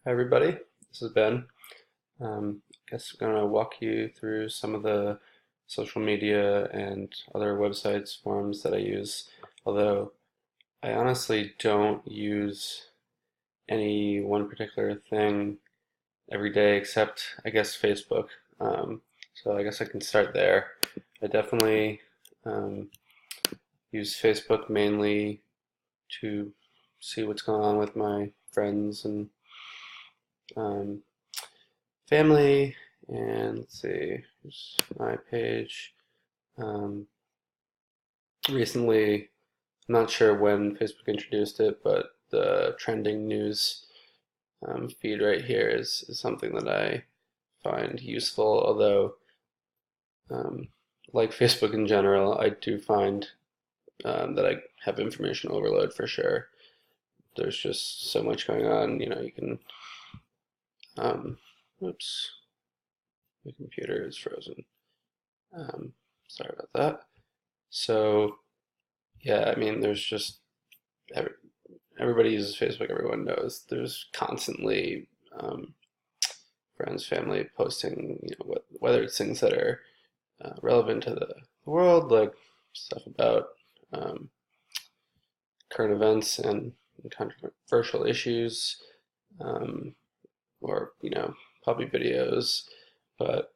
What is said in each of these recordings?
Hi everybody, this is Ben. I guess I'm going to walk you through some of the social media and other websites, forums that I use. Although I honestly don't use any one particular thing every day except I guess Facebook. Um, so I guess I can start there. I definitely um, use Facebook mainly to see what's going on with my friends and um, family, and let's see, here's my page. Um, Recently, I'm not sure when Facebook introduced it, but the trending news feed right here is something that I find useful. Although, um, like Facebook in general, I do find that I have information overload for sure. There's just so much going on. You can. Um, Oops, my computer is frozen. Um, Sorry about that. So yeah, I mean, there's just every, everybody uses Facebook. Everyone knows there's constantly friends, family posting, whether it's things that are relevant to the world, like stuff about um, current events and controversial issues, um, or puppy videos. But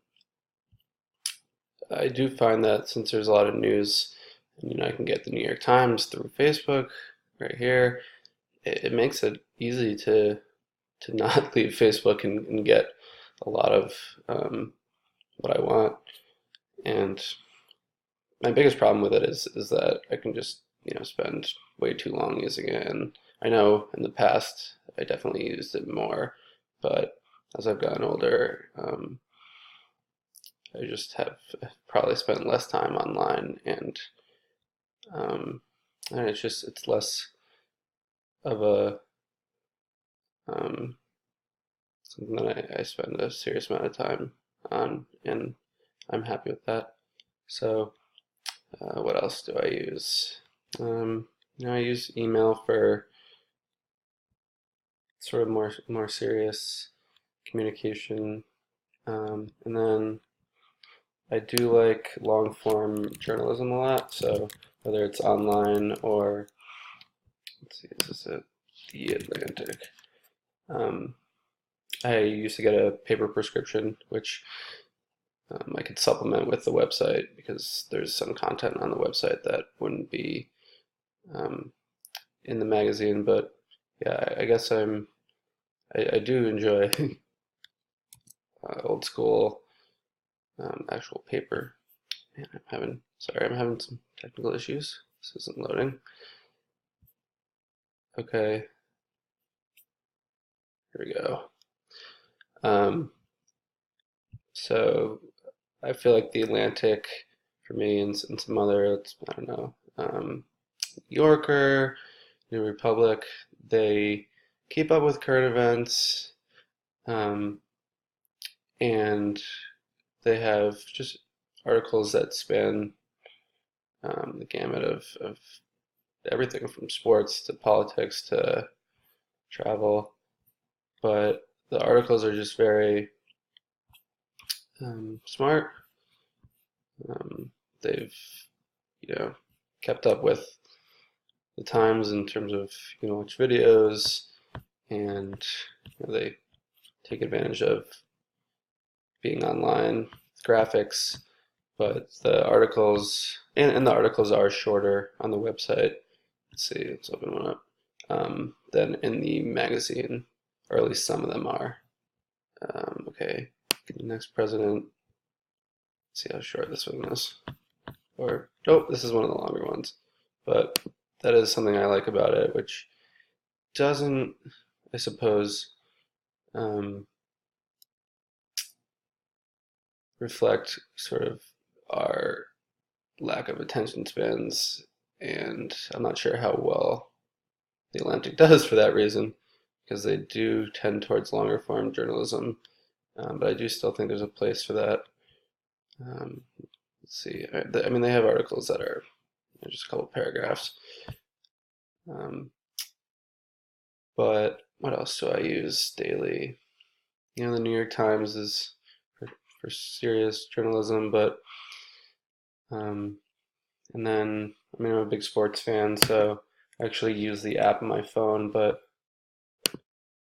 I do find that since there's a lot of news, and I can get the New York Times through Facebook right here. It makes it easy to not leave Facebook and get a lot of um, what I want. And my biggest problem with it is that I can just spend way too long using it. And I know in the past I definitely used it more, but as I've gotten older, I just have probably spent less time online, um, and it's less of a um, something that I spend a serious amount of time on, and I'm happy with that. So, what else do I use? I use email for sort of more serious communication, and then I do like long form journalism a lot. So whether it's online or let's see, is this it? The Atlantic. Um, I used to get a paper prescription, which I could supplement with the website because there's some content on the website that wouldn't be um, in the magazine. But yeah, I guess I do enjoy old school actual paper. Man, I'm having some technical issues. This isn't loading. Okay, here we go. Um, so I feel like the Atlantic for me and some other, I don't know, Yorker, New Republic, they keep up with current events, um, and they have just articles that span the gamut of everything from sports to politics to travel. But the articles are just very smart. Um, they've, you know, kept up with the times in terms of watch videos, and they take advantage of being online, graphics. But the articles and the articles are shorter on the website. Let's see, let's open one up. Than in the magazine, or at least some of them are. Okay, the next president. Let's see how short this one is. Or nope, this is one of the longer ones. But that is something I like about it, which doesn't, I suppose, um, reflect sort of our lack of attention spans. And I'm not sure how well the Atlantic does for that reason, because they do tend towards longer form journalism. But I do still think there's a place for that. Um, let's see. I mean, they have articles that are just a couple paragraphs. Um, but what else do I use daily? You know, the New York Times is for serious journalism, but um, and then I mean I'm a big sports fan, so I actually use the app on my phone, but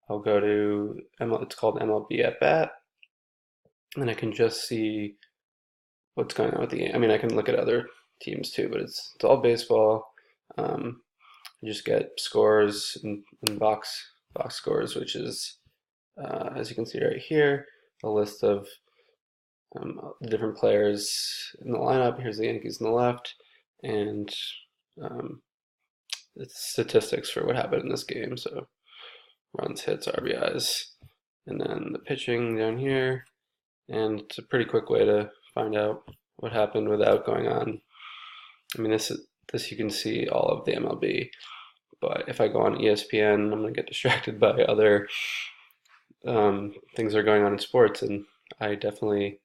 I'll go to it's called MLB at Bat, and I can just see what's going on with the game. I mean, I can look at other teams too, but it's all baseball. Um, you just get scores and box scores, which is as you can see right here, a list of the different players in the lineup. Here's the Yankees on the left, and um, it's statistics for what happened in this game. So runs, hits, RBIs, and then the pitching down here. And it's a pretty quick way to find out what happened without going on. I mean, this you can see all of the MLB, but if I go on ESPN, I'm going to get distracted by other things that are going on in sports, and I definitely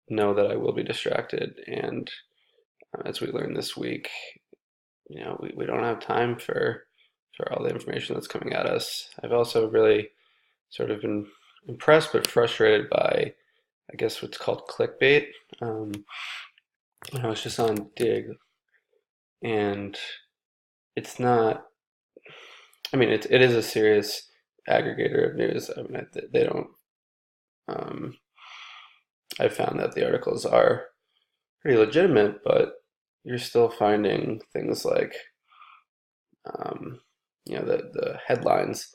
know that I will be distracted. And as we learned this week, you know, we don't have time for all the information that's coming at us. I've also really sort of been impressed but frustrated by, I guess, what's called clickbait. I was just on Dig, and it's not. I mean, it is a serious aggregator of news. I mean, they don't. Um, I found that the articles are pretty legitimate, but you're still finding things like, um, you know, the headlines,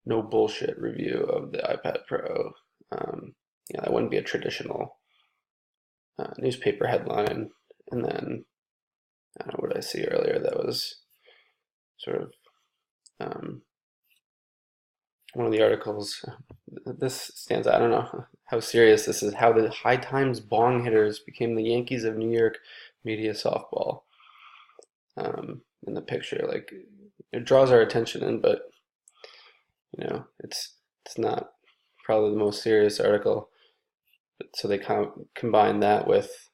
no bullshit review of the iPad Pro. You know, that wouldn't be a traditional newspaper headline. And then, I don't know what did I see earlier that was sort of one of the articles. This stands out. I don't know how serious this is. How the High Times bong hitters became the Yankees of New York media softball. In the picture, like it draws our attention in, but you know, it's not probably the most serious article. So they combine that with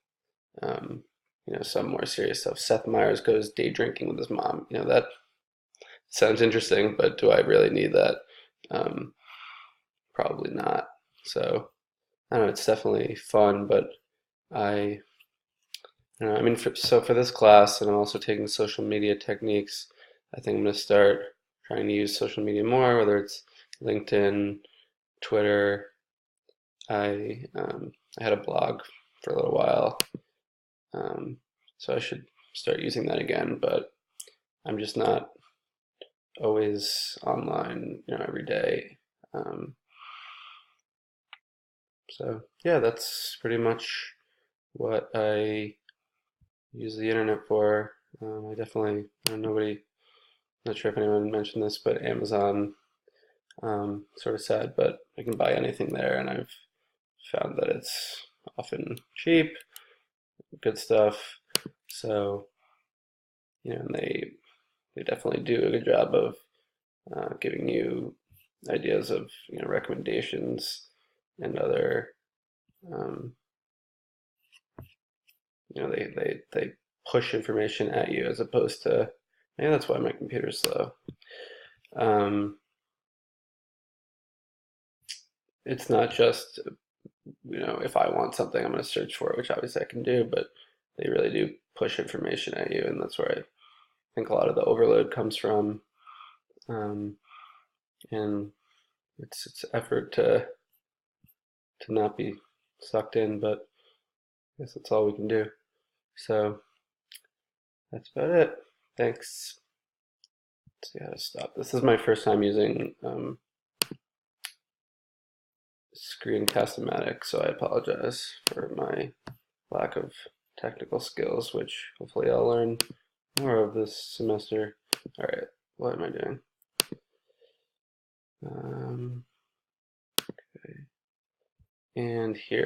you know, some more serious stuff. Seth Meyers goes day drinking with his mom. You know, that sounds interesting, but do I really need that? Um, Probably not. So I don't know. It's definitely fun, but I, you know, I mean, so for this class, and I'm also taking social media techniques. I think I'm going to start trying to use social media more, whether it's LinkedIn, Twitter. I had a blog for a little while, so I should start using that again. But I'm just not always online, you know, every day. So yeah, that's pretty much what I use the internet for. I definitely, nobody, not sure if anyone mentioned this, but Amazon, sort of sad, but I can buy anything there, and I've found that it's often cheap, good stuff. So, you know, and they definitely do a good job of giving you ideas of, you know, recommendations and other, um, you know, they push information at you as opposed to, maybe that's why my computer's slow. It's not just, you know, if I want something, I'm going to search for it, which obviously I can do, but they really do push information at you, and that's where I think a lot of the overload comes from. Um, and it's effort to not be sucked in, but I guess that's all we can do. So that's about it. Thanks. Let's see how to stop. This is my first time using Screencast-O-Matic, so I apologize for my lack of technical skills, which hopefully I'll learn more of this semester. All right, what am I doing? Okay. And here